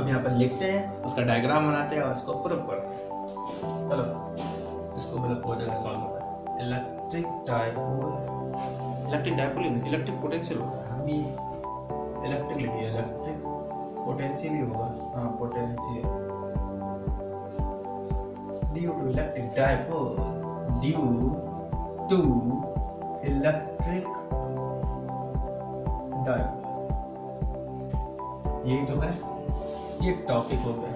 अब यहाँ पर लिखते हैं, उसका डायग्राम बनाते हैं और इसको प्रूव करते हैं। चलो इसको मतलब बहुत ज़्यादा सॉल्व होता है। इलेक्ट्रिक डायपोल, इलेक्ट्रिक पोटेंशियल होता है, हम ये इलेक्ट्रिक लिखिए, इलेक्ट्रिक पोटेंशियल ही होगा, हाँ potential due to electric dipole, due to electric dipole. ये जो है ये टॉपिक हो गया।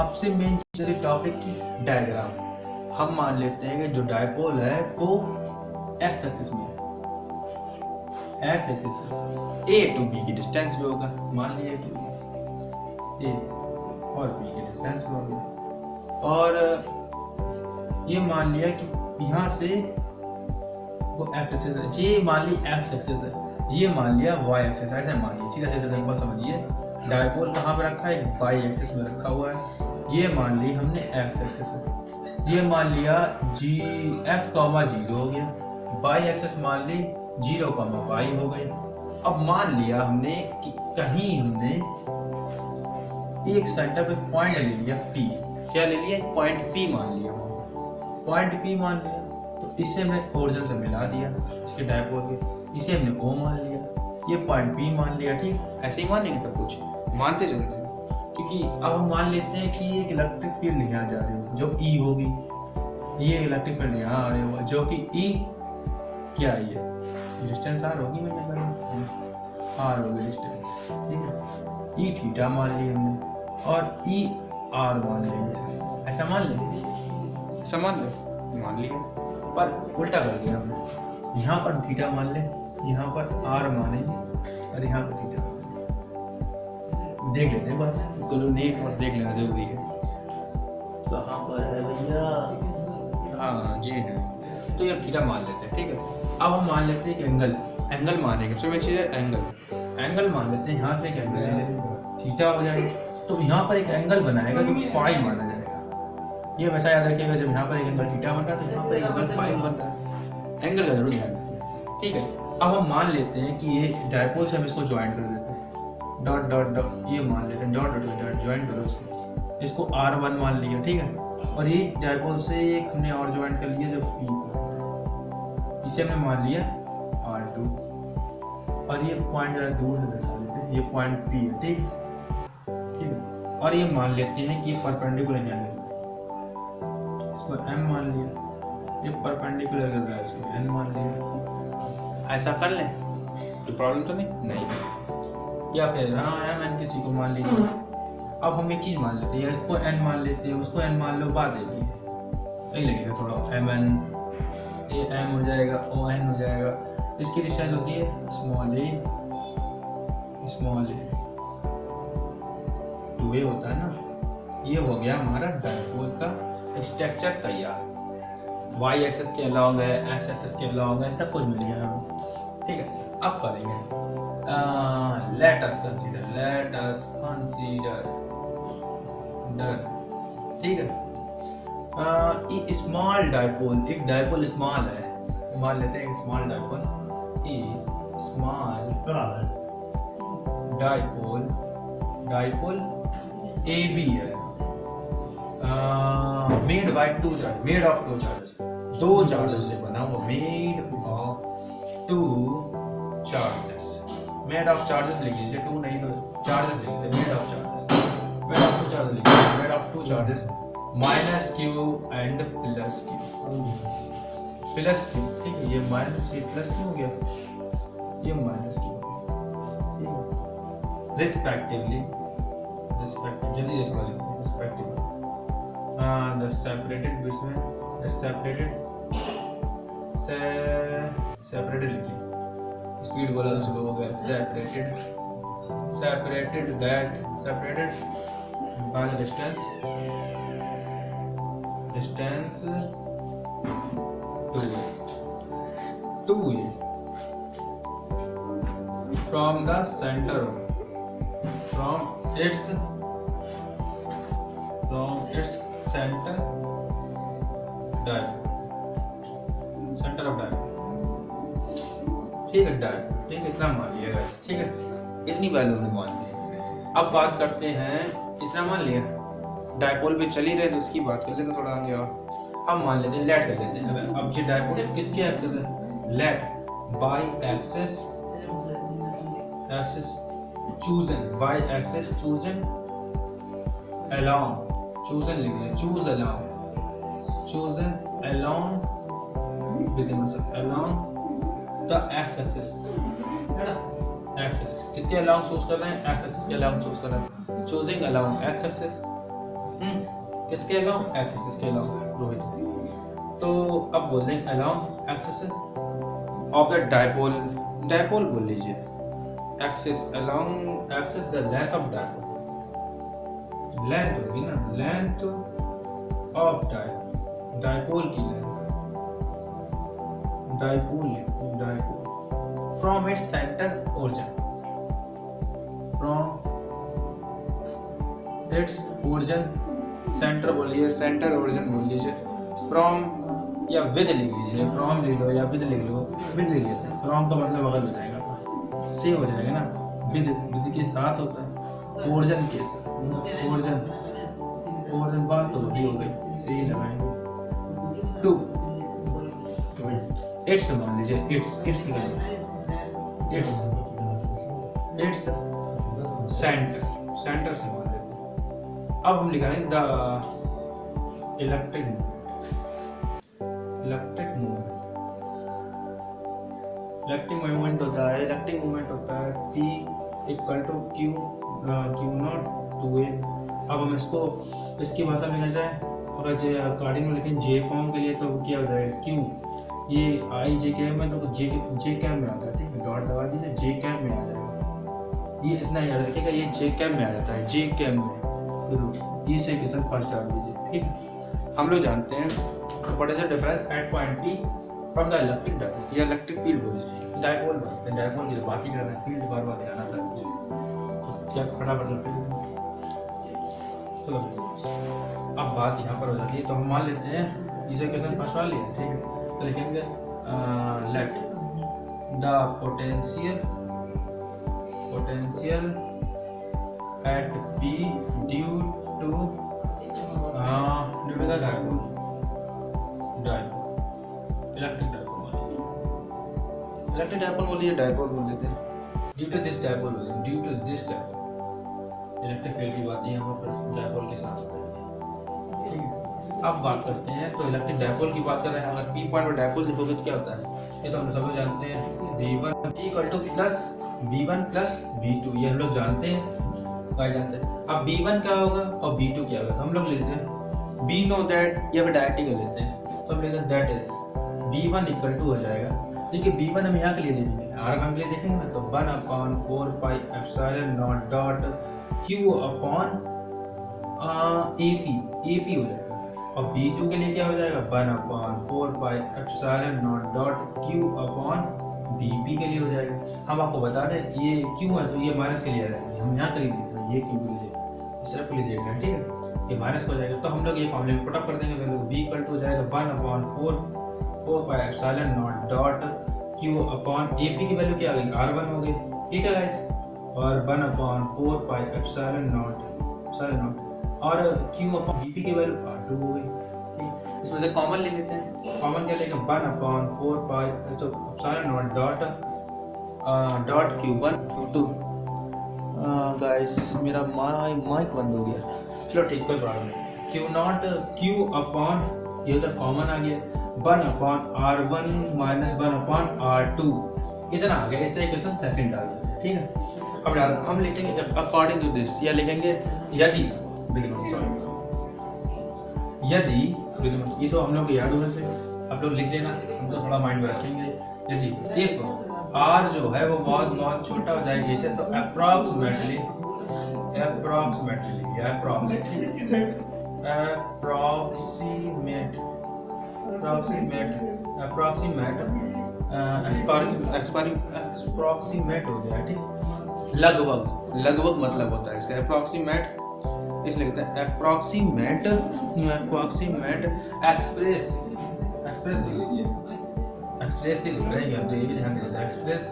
अब से मेन चीज है टॉपिक की डायग्राम। हम मान लेते हैं कि जो डायपोल है वो एक्स एक्सिस में है, x axis a to b की डिस्टेंस भी होगा, मान लिया ए और बी की डिस्टेंस भी होगा, और ये मान लिया कि यहाँ से वो एक्स एक्सिस है, ये मान ली एक्स एक्सिस है, ये मान लिया वाई एक्सिस है, ऐसे मान लिया सीधा सीधा सिंपल समझिए। डायपोल कहाँ पर रखा है, वाई एक्सिस में रखा हुआ है, ये मान ली हमने एक्स एक्सिस है, ये मान लिया जी एक्स कॉमा 0 हो गया, वाई एक्सिस मान ली 0 कॉमा वाई हो गई। अब मान लिया हमने कि कहीं हमने एक सेंटर पे पॉइंट ले लिया P, क्या ले लिया, पॉइंट P मान लिया, पॉइंट P मान लिया, तो इसे हमने ओरिजिन से मिला दिया इसके डायपोल के, इसे हमने O मान लिया, ये पॉइंट P मान लिया, ठीक, ऐसे ही मानेंगे सब कुछ, मानते चलते हैं। क्योंकि अब हम मान लेते हैं कि एक इलेक्ट्रिक फील्ड यहाँ जा रही हो जो E होगी, ये इलेक्ट्रिक फील्ड यहाँ आ रही होगा जो कि E क्या है, ये डिस्टेंस R होगी, मैंने कहा R होगी डिस्टेंस, ठीक है, E थीटा मान ली हमने और E R मान लेंगे, ऐसा मान लेंगे, ऐसा मान लिया, पर उल्टा कर दिया हमने, यहाँ पर थीटा मान ले, यहाँ पर R मानेंगे और यहाँ पर थीटा देख लेते हैं बात, तो एक बार देख लेना जरूरी है। कहाँ पर है भैया, हाँ जी है, तो ये थीटा मान लेते हैं, ठीक है। अब हम मान लेते हैं कि एंगल मानेंगे, सबसे अच्छी है एंगल मान लेते हैं, यहाँ से एक एंगल थीटा हो जाएगा, तो यहाँ पर एक एंगल बनाएगा जो पाई माना जाएगा। ये वैसा याद रखिएगा, जब यहाँ पर एक एंगल थीटा बन रहा है तो यहाँ पर एक एंगल पाई बन रहा है, एंगल का जरूर ध्यान रखिए, ठीक है। अब हम मान लेते हैं कि ये डायपोल से हम इसको ज्वाइन कर देते हैं, डॉट डॉट डॉट, ये मान लेते हैं डॉट डॉट डॉट ज्वाइन करो इसको R1 मान लिया, ठीक है, और ये डायपोल से एक हमने और ज्वाइन कर लिया जब P को, इसे हमने मान लिया R2, और ये पॉइंट जरा दूर से दर्शा लेते हैं, ये पॉइंट P है, ठीक है, और ये मान लेते हैं कि ये परपेंडिकुलर है, इसको M मान लिया, ये परपेंडिकुलर कर रहा है, इसको N मान लिया, ऐसा कर लें तो प्रॉब्लम तो नहीं, या फिर हाँ M किसी को मान लीजिए। अब हम एक चीज मान लेते हैं, इसको N मान लेते हैं, उसको N मान लो, बात है सही लगेगा थोड़ा, MN ये M हो जाएगा, ON हो जाएगा, इसकी डिस्टेंस होती है स्मॉल a 2a होता है ना। ये हो गया हमारा डायपोल का स्ट्रक्चर तैयार, y एक्सिस के अलॉन्ग है, x एक्सिस के अलॉन्ग है, सब कुछ मिल गया हमें, ठीक है। अब करेंगे let us consider done, ठीक है। स्मॉल डायपोल, एक डायपोल स्मॉल है, मान लेते हैं small dipole, small dipole AB है, made by made of two charges, दो चार्जेस से बना हुआ, made of two charges, made of charges लिख लीजिए, टू नहीं तो चार्जेस लिख लीजिए, मेड ऑफ टू चार्जेस लिख लीजिए, made of two charges minus Q and plus Q, ठीक है, ये माइनस C प्लस Q हो गया, ये माइनस Q, रिस्पेक्टिवली जल्दी देख लो, respectively the separated between separated लिखिए, स्पीड बोला तो स्लो हो गया, separated by the distance 2a from the center, from its center of diamond, ठीक है, ठीक है, इतना मान लिया, ठीक है, इतनी वैल्यू हमने मान ली। अब बात करते हैं इतना मान लिया। डायपोल पे चल ही रहे तो उसकी बात कर लेते थोड़ा आगे। और अब मान लेते हैं लेट कर लेते हैं। अब ये डायपोल किसकी एक्सेस है? Let by axis chosen by axis chosen along, chosen लिख लिया, choose along, chosen along with along the x axis, है ना? एक्सेस किसके अलोंग चूज कर रहे हैं? एक्स एक्सिस के अलोंग चूज कर रहे हैं। चूजिंग अलोंग एक्स एक्सिस, किसके अलोंग? एक्स एक्सिस के अलोंग रोहित। तो अब बोल दें along x axis of the dipole, dipole बोल लीजिए। Axis along axis the length of dipole, length होगी ना, लेंथ ऑफ डायपोल की length, dipole from its centre origin, from its origin, centre बोलिए, सेंटर ओरिजिन बोल लीजिए। फ्रॉम या with लिख लीजिए, फ्रॉम लिख लो या विद लिख लो, विद लिख लेते हैं। फ्रॉम का मतलब अगर हो जाएगा, से हो जाएगा ना, विद के साथ होता है, ओरिजिन के साथ, ओरिजिन बात तो वही हो गई, से लगाएंगे। टू इट्स मान लीजिए, इट्स लगाएंगे, इट्स सेंटर से मान लेते हैं। अब हम लिखाएंगे द इलेक्ट्रिक मूवमेंट होता है, इलेक्ट्रिक मूवमेंट होता है P equal to Q naught 2A। अब हम इसको इसकी भाषा में लिखा जाए, अगर कार्डिंग में लिखें J फॉर्म के लिए तो क्या हो जाएगा? Q, ये आई जे कैप में तो जे कैप में आता है, ठीक है, डॉट लगा दीजिए, जे कैप में आ जाएगा। ये इतना याद रखिएगा, ये जे कैप में आ जाता है, जे कैप में। ये से क्वेश्चन फर्स्ट डाल दीजिए, ठीक है। हम लोग जानते हैं what is the difference at point P from the electric dipole, या इलेक्ट्रिक फील्ड बोल दीजिए। डायपोल बनते हैं, डायपोल की बात ही कर रहे हैं, फील्ड बार बार ध्यान आता है, क्या फटाफट लगता है। चलो अब बात यहाँ पर हो जाती है, तो हम मान लेते हैं इसे क्वेश्चन फर्स्ट वाला लिया, ठीक है। तो लिखेंगे let the potential at P due to the dipole, electric dipole बोलिए, डायपोल बोल देते हैं। ड्यू टू दिस डायपोल बोलिए, due to this dipole, electric field की बात यहाँ पर डायपोल के साथ है, ठीक है। अब बात करते हैं, तो इलेक्ट्रिक डायपोल की बात कर रहे हैं। अगर P पॉइंट पर डायपोल देखोगे तो क्या होता है? ये तो हम सब लोग जानते हैं, V1 equal two plus V2, ये हम लोग जानते हैं, क्या जानते हैं। अब V1 क्या होगा और V2 क्या होगा, हम लोग लेते हैं वी नो दैट, या फिर डायरेक्ट कर लेते हैं, तो हम लेते हैं that is V1 equal to हो जाएगा। देखिए V1 हम यहाँ के लिए देखेंगे, R1 के लिए देखेंगे ना, तो 1/4 pi epsilon naught dot Q upon AP हो जाएगा। और B2 के लिए क्या हो जाएगा? 1/4 pi epsilon naught dot Q upon BP के लिए हो जाएगा। हम आपको बता दें ये Q है तो ये माइनस के लिए आ जाएगा, हम यहाँ करीब देख रहे हैं, ये Q के लिए सिर्फ के लिए देख रहे हैं, ठीक है, ये माइनस हो जाएगा। तो हम लोग ये फॉर्मूले में पुट अप कर देंगे, तो B इक्वल टू हो जाएगा 1/4 pi epsilon naught dot Q upon AP की वैल्यू क्या आ गई? R1 हो गई, ठीक है गाइस, और 1/4 पाई एप्सिलॉन नॉट और Q अपॉन BP की वैल्यू R2 हो गई, ठीक। इसमें से कॉमन ले लेते हैं, कॉमन क्या लेंगे? 1/4 पाई तो epsilon naught dot Q1 Q2। Guys मेरा माइक बंद हो गया, चलो ठीक, कोई प्रॉब्लम नहीं। Q अपॉन ये उधर कॉमन आ गया, 1/R1 माइनस 1/R2 इतना आ गया। इससे क्वेश्चन सेकंड डाल देते हैं, ठीक है। अब हम लिखेंगे जब अकॉर्डिंग टू दिस, या लिखेंगे यदि, यदि ये तो हम लोग याद होने से आप लोग लिख लेना, हम तो थोड़ा माइंड में रखेंगे। यदि इफ R जो है वो बहुत छोटा हो जाए जैसे, तो अप्रॉक्सीमेटली हो गया, ठीक। लगभग मतलब होता है इसका अप्रॉक्सीमेट, इसलिए कहते हैं अप्रॉक्सीमेट एक्सप्रेस लिख लीजिए, एक्सप्रेस के लिख रहे हैं, तो ये भी ध्यान देना, express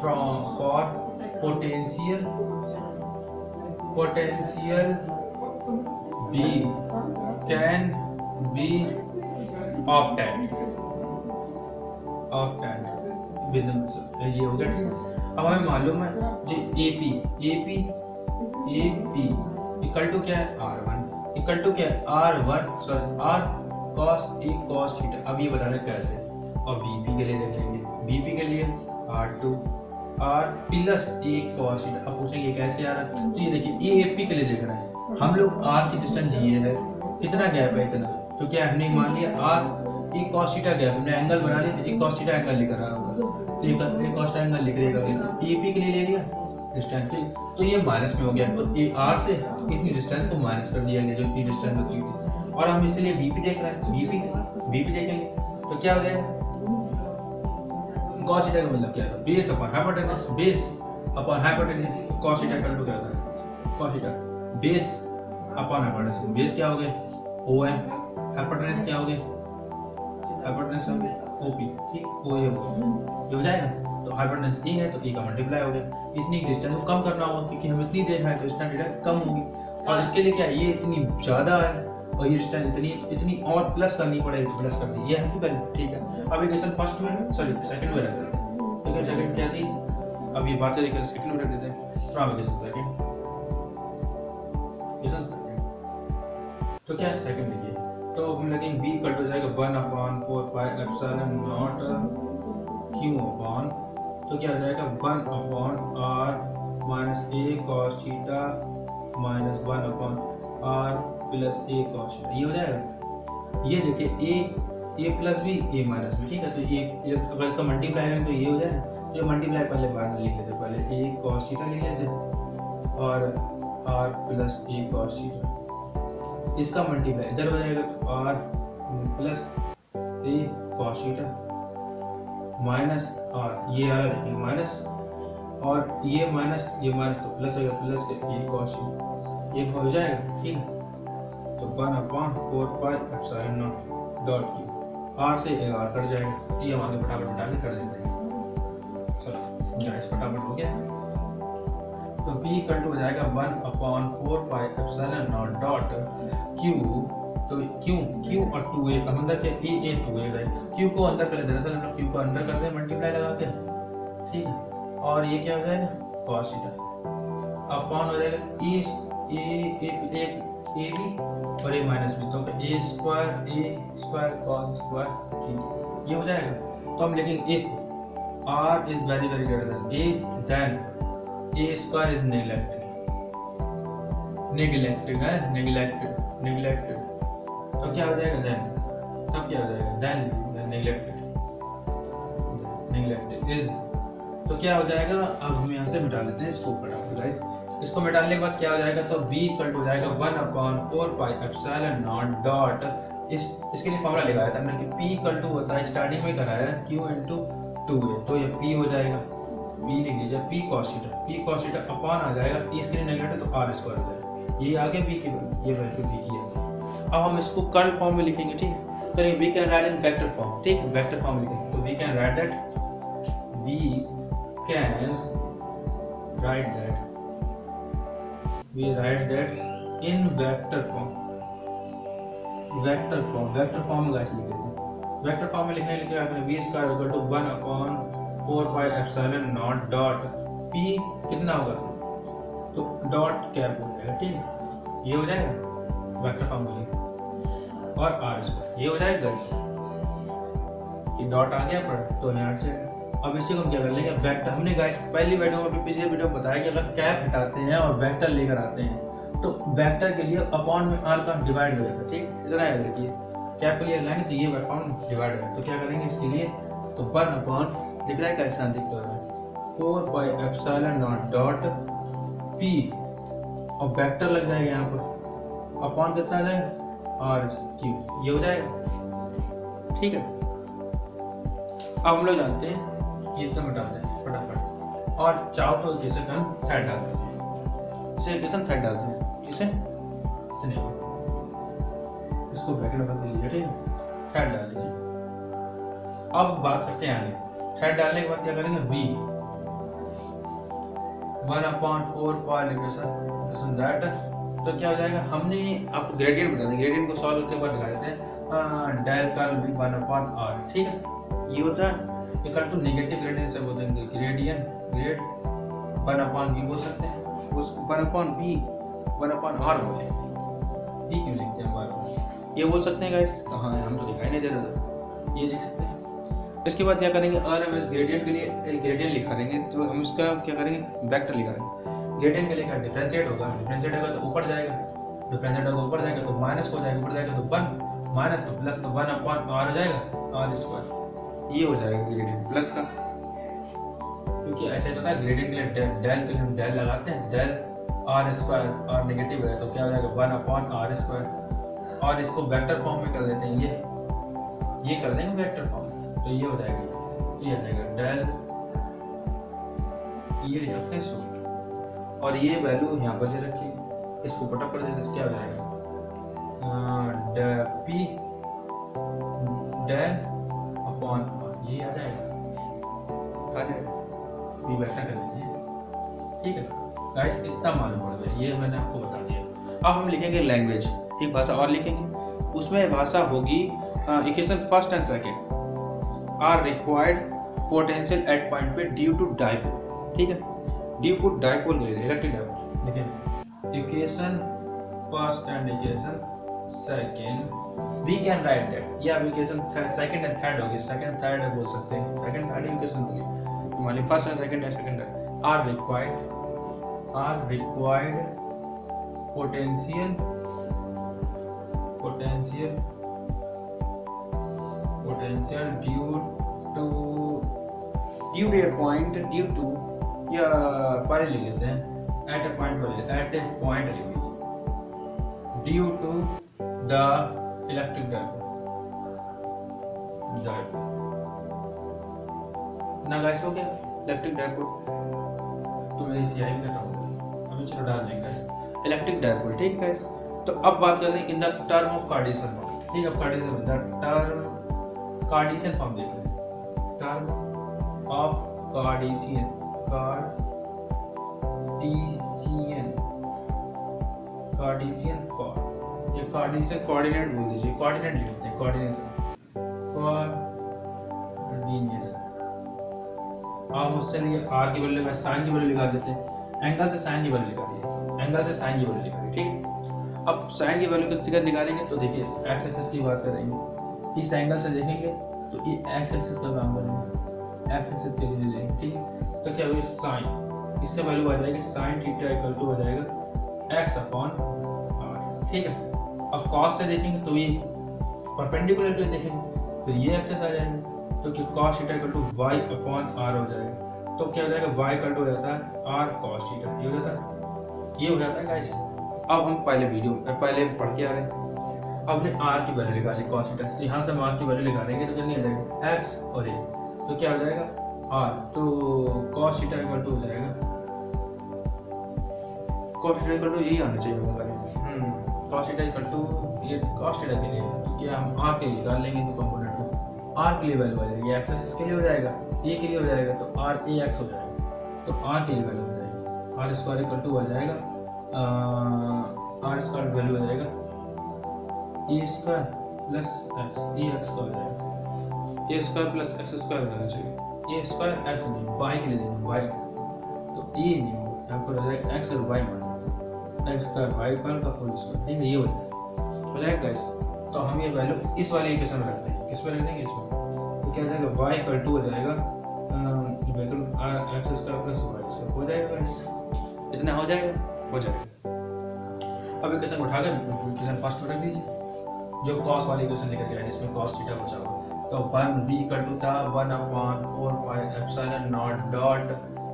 from for potential potential be can be octet ये हो गया। ठीक है, अब हमें मालूम है जो AP इक्वल टू क्या है R1 इक्वल टू क्या है R1 sorry R cos A cos theta. अब ये बताना कैसे, और BP के लिए देख लेंगे। BP के लिए R2 R plus A cos theta. अब पूछेंगे कैसे आ रहा है, तो ये देखिए AP के लिए देख रहे हैं हम लोग। R की डिस्टेंस ये है, कितना गैप है इतना, तो क्या हमने मान लिया R A cos theta gap, हमने एंगल बना लिया तो A cos थीटा एंगल लिख रहा होगा, तो A cos थीटा एंगल लिख देगा। AP के लिए ले लिया डिस्टेंस, तो ये माइनस में हो गया, तो R से इतनी डिस्टेंस को माइनस कर दिया गया जो इतनी डिस्टेंस होती थी। और हम इसलिए BP देख रहे हैं, तो BP देखेंगे तो क्या हो जाएगा, cos थीटा का मतलब क्या है, base upon hypotenuse, base upon hypotenuse. cos theta equal to क्या होता है, cos theta base upon hypotenuse. Base क्या हो गया OM, हाइपोटेनस क्या हो गया, हाइपोटेनस हो गया OP। ठीक, ये हो जाएगा। तो हाइपोटेनस ए है तो ए का मल्टीप्लाई हो गया। इतनी डिस्टेंस को कम करना होगा क्योंकि हम इतनी देख रहे हैं तो इसका डेटा कम होगी, और इसके लिए क्या है, ये इतनी ज़्यादा है और ये डिस्टेंस इतनी और प्लस करनी पड़ेगी, तो प्लस कर दी, ये है कि पहले। ठीक है, अब इक्वेशन फर्स्ट में सॉरी सेकंड में रख देते हैं। तो सेकंड क्या थी, अब ये बातें देखकर सेकंड में रख देते हैं। फ्रॉम इक्वेशन सेकंड, तो क्या है सेकंड देखिए, तो हम लगेंगे b इक्वल टू हो जाएगा 1/4 pi epsilon not q upon, तो क्या हो जाएगा 1/r minus a cos theta minus 1/r plus a cos theta. ये हो जाएगा। ये देखिए a plus b a minus b। ठीक है, तो ये अगर इसका मल्टीप्लाई करें तो ये हो जाए, तो ये मल्टीप्लाई पहले बाद में लिख लेते, पहले a cos थीटा लिख लेते और r plus a cos theta. इसका मल्टीप्लाई इधर हो जाएगा तो r plus a cos theta minus r, ये आ रहा है माइनस, और ये माइनस तो प्लस हो गया, प्लस a cos थीटा, ये हो जाएगा। ठीक है, तो 1/4 pi epsilon naught dot q, r से r कट जाएगा, ये हम आगे फटाफट हटा के कर देते हैं। चलो गाइस फटाफट हो गया, तो b इक्वल टू हो जाएगा 1/4 pi epsilon naught dot q। तो q और 2a हम अंदर के a 2a गए, q को अंदर कर, दरअसल हम लोग q को अंदर करते हैं मल्टीप्लाई लगा के। ठीक है, और ये क्या हो जाएगा cos थीटा अपॉन हो जाएगा a b और a माइनस b, तो a square cos square theta, ये हो जाएगा। तो हम लिखेंगे if r is very greater than a, then a square is neglected, तो क्या हो जाएगा then, तब क्या हो जाएगा then neglected is, तो क्या हो जाएगा। अब हम यहाँ से मिटा लेते हैं इसको फटाफट गाइस। इसको मिटाने के बाद क्या हो जाएगा, तो b इक्वल टू हो जाएगा 1/4 पाई एप्सिलॉन नॉट डॉट, इसके लिए फॉर्मूला लगाया था हमने कि p इक्वल टू होता है, स्टार्टिंग में कराया q इंटू 2a, तो ये p हो जाएगा, b लिख लीजिए p cos थीटा अपॉन आ जाएगा, इसके लिए नेगेटिव तो r स्क्वायर हो जाएगा, ये आगे b की ये वैल्यू b की है। अब हम इसको कर्ल फॉर्म में लिखेंगे। ठीक है, तो we can write in vector form. ठीक, वेक्टर फॉर्म लिखेंगे, तो we can write that in vector form में गाइस लिख देते हैं। वेक्टर फॉर्म में लिखने के लिए आपने v square equal to 1/4 pi epsilon naught dot p कितना होगा, तो डॉट कैप हो जाएगा। ठीक है, ये हो जाएगा वेक्टर फॉर्म में, और r स्क्वायर ये हो जाएगा गाइस, ये डॉट आ गया पर, तो यहाँ से अब इसी को हम क्या कर लेंगे वेक्टर। हमने गाइस पहली वीडियो में पिछले वीडियो में बताया कि अगर कैप हटाते हैं और वेक्टर लेकर आते हैं तो वेक्टर के लिए अपॉन में r का डिवाइड हो जाएगा। ठीक, इतना याद रखिए, कैप के लिए लाएंगे तो ये अपॉन डिवाइड होगा, तो क्या करेंगे इसके लिए, तो 1/, दिख रहा है कैसा दिख रहा है, 4 पाई एप्सिलॉन नॉट डॉट p, और वेक्टर लग जाएगा यहाँ पर, अपॉन कितना आ जाएगा r क्यूब, ये हो जाएगा। ठीक है, अब हम लोग जानते हैं ये इतना मिटा दें फटाफट, और चाहो तो इसे हम थर्ड डाल देते हैं, इसे इक्वेशन थर्ड डालते हैं, इसे इसको ब्रैकेट में बदल लीजिए। ठीक है, थर्ड डाल दीजिए। अब बात करते हैं आगे, थर्ड डालने के बाद क्या करेंगे, 1/4 पाई लिमिटेशन दैट। तो क्या हो जाएगा, हमने आपको ग्रेडियंट बता दें, ग्रेडियंट को सॉल्व करके बाद लगा देते हैं डेल कर्ल भी 1/r, ठीक है। ये होता है इक्वल टू नेगेटिव ग्रेडियंट से बोलते हैं ग्रेडियंट ग्रेड 1/b बोल सकते हैं, उस 1/b 1/r बोले, b क्यों लिखते हैं बार बार, ये बोल सकते हैं गाइस। हाँ हम तो दिखाई नहीं दे रहा था, ये लिख सकते हैं। इसके बाद क्या करेंगे, और हम इस ग्रेडियंट के लिए एक ग्रेडियंट लिखा देंगे, तो हम इसका क्या करेंगे, वेक्टर लिखा देंगे। ग्रेडियंट के लिए डिफरेंशिएट होगा, डिफरेंशिएट होगा तो ऊपर जाएगा, डिफरेंशिएट होगा ऊपर जाएगा तो माइनस हो जाएगा, ऊपर जाएगा तो 1 माइनस तो प्लस, तो 1/r हो जाएगा r², ये हो जाएगा ग्रेडियंट प्लस का। क्योंकि ऐसे होता है ग्रेडियंट के लिए डेल के लिए हम डेल लगाते हैं, डेल r², r नेगेटिव है तो क्या हो जाएगा 1/r², और इसको वेक्टर फॉर्म में कर देते हैं, ये कर देंगे वेक्टर फॉर्म, तो ये हो जाएगा, ये आ जाएगा डेल, ये लिख सकते हैं सो, और ये वैल्यू यहाँ पर दे रखी है, इसको पटा कर देते हैं, क्या हो जाएगा p डेल अपॉन r, ये आ जाएगा p वेक्टर कर लीजिए, ठीक है गाइस। इतना मालूम पड़ गया, ये मैंने आपको बता दिया। अब हम लिखेंगे लैंग्वेज, एक भाषा और लिखेंगे, उसमें भाषा होगी equation first and second are required potential at point पे ड्यू टू डाइपोल, ठीक है। Due to dipole electric dipole, देखिए equation first and equation second we can write that, या इक्वेशन सेकंड एंड थर्ड होगी, सेकंड थर्ड बोल सकते हैं, second third equation होगी, मान लीजिए फर्स्ट एंड सेकंड है, सेकंड है, are required potential due to a point, due to या पहले लिख लेते हैं एट ए पॉइंट लिख लीजिए, due to the electric dipole ना गाइस, हो गया इलेक्ट्रिक डाइपोल, तो मैं इसे यही कर रहा हूँ, अभी चलो डाल देंगे इलेक्ट्रिक डाइपोल, ठीक है। तो अब बात करते हैं in the term of Cartesian form, ठीक है। Cartesian the term Cartesian form देख लें, टर्म ऑफ कार्टेशियन फॉर्म, ये कार्टेशियन कोऑर्डिनेट बोल दीजिए, कोऑर्डिनेट लिखते हैं, कोऑर्डिनेशन आप उससे लिए आर की वैल्यू साइन की वैल्यू लिखा देते हैं, एंगल से साइन की वैल्यू लिखा दिए, एंगल से साइन की वैल्यू लिखा दी, ठीक। अब साइन की वैल्यू किस तरह निकालेंगे, तो देखिए एक्स एक्सिस की बात करेंगे, इस एंगल से देखेंगे तो ये एक्स एक्सिस का काम करेंगे, एक्स एक्सिस के लिए लेंगे, ठीक है। तो क्या होगी साइन, इससे वैल्यू आ जाएगी साइन थीटा इक्वल टू हो जाएगा एक्स अपॉन आर, ठीक है। अब कॉस से देखेंगे तो ये परपेंडिकुलर देखेंगे तो ये एक्सेस आ जाएंगे, तो कि cos theta equal to y upon r हो जाएगा, तो क्या हो जाएगा y इक्वल टू हो जाता है r cos थीटा, ये हो जाता है, ये हो जाता है गाइस। अब हम पहले पढ़ के आ रहे हैं, अब हमने r की वैल्यू निकाली cos थीटा, तो यहाँ से हम r की वैल्यू निकालेंगे तो कितनी आ जाएगी x और a, तो क्या हो जाएगा r, तो cos थीटा इक्वल टू हो जाएगा, cos थीटा इक्वल टू यही आना चाहिए cos थीटा इक्वल टू ये cos थीटा के लिए, तो क्या हम r के लिए निकाल लेंगे इन कंपोनेंट में, r के लिए वैल्यू आ जाएगी, एक्स एक्सिस के लिए हो जाएगा, a के लिए हो जाएगा तो r a x हो जाएगा, तो r के लिए वैल्यू हो जाएगी r स्क्वायर इक्वल टू आ जाएगा r स्क्वायर वैल्यू हो जाएगा a square plus x, a x हो जाएगा, a square plus x square होना चाहिए, a स्क्वायर x नहीं y के लिए देना y, तो a नहीं यहाँ पर हो जाएगा x और y मान x स्क्वायर y पर का होल स्क्वायर, ठीक है, ये हो जाएगा गाइस। तो हम ये वैल्यू इस वाले इक्वेशन में रखते हैं, किस पर रख देंगे इसमें, तो क्या हो जाएगा y इक्वल टू हो जाएगा x square plus y square, हो जाएगा गाइस, इतना हो जाएगा। अब इक्वेशन उठाकर इक्वेशन फर्स्ट में रख दीजिए, जो cos वाली इक्वेशन लेकर गए इसमें cos थीटा बचा हुआ, तो 1b इक्वल टू था 1/4 pi epsilon naught dot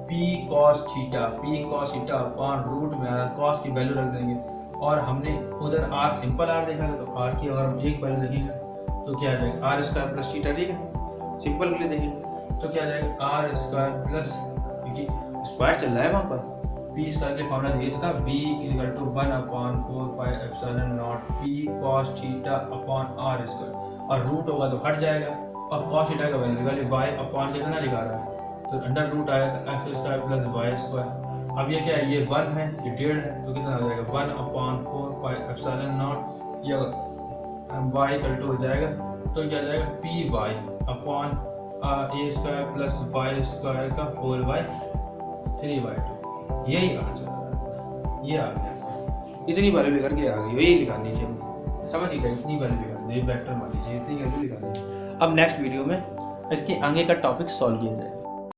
p cos theta upon root में cos की वैल्यू रख देंगे, और हमने उधर r सिंपल r देखा था, तो r की अगर हम एक वैल्यू देखेंगे तो क्या आ जाएगा r स्क्वायर प्लस थीटा, ठीक है। सिंपल के लिए देखेंगे तो क्या आ जाएगा r स्क्वायर प्लस, क्योंकि स्क्वायर चल रहा है वहाँ पर, p स्क्वायर के फॉर्मूला दिया था b equal to 1/4 pi epsilon naught p cos theta upon r square, और रूट होगा तो हट जाएगा, और cos थीटा का वैल्यू निकालिए y अपॉन कितना लिखा रहा है, तो अंडर रूट आएगा x square plus y square, अब ये क्या है, ये 1 है, ये 1.5 है, तो कितना आ जाएगा 1/4 या y इक्वल टू हो जाएगा, तो क्या जाएगा पी वाई अपॉन ए स्क्वायर प्लस वाई स्क्वायर का 4/3/2। यही आंसर है, ये आ गया। इतनी वैल्यू लेकर के आ गई, यही लिखानी चाहिए, समझ गए, इतनी वैल्यू लिखानी चाहिए, वेक्टर मान लीजिए, इतनी वैल्यू लिखानी है। अब नेक्स्ट वीडियो में इसके आगे का टॉपिक सॉल्व किया जाएगा।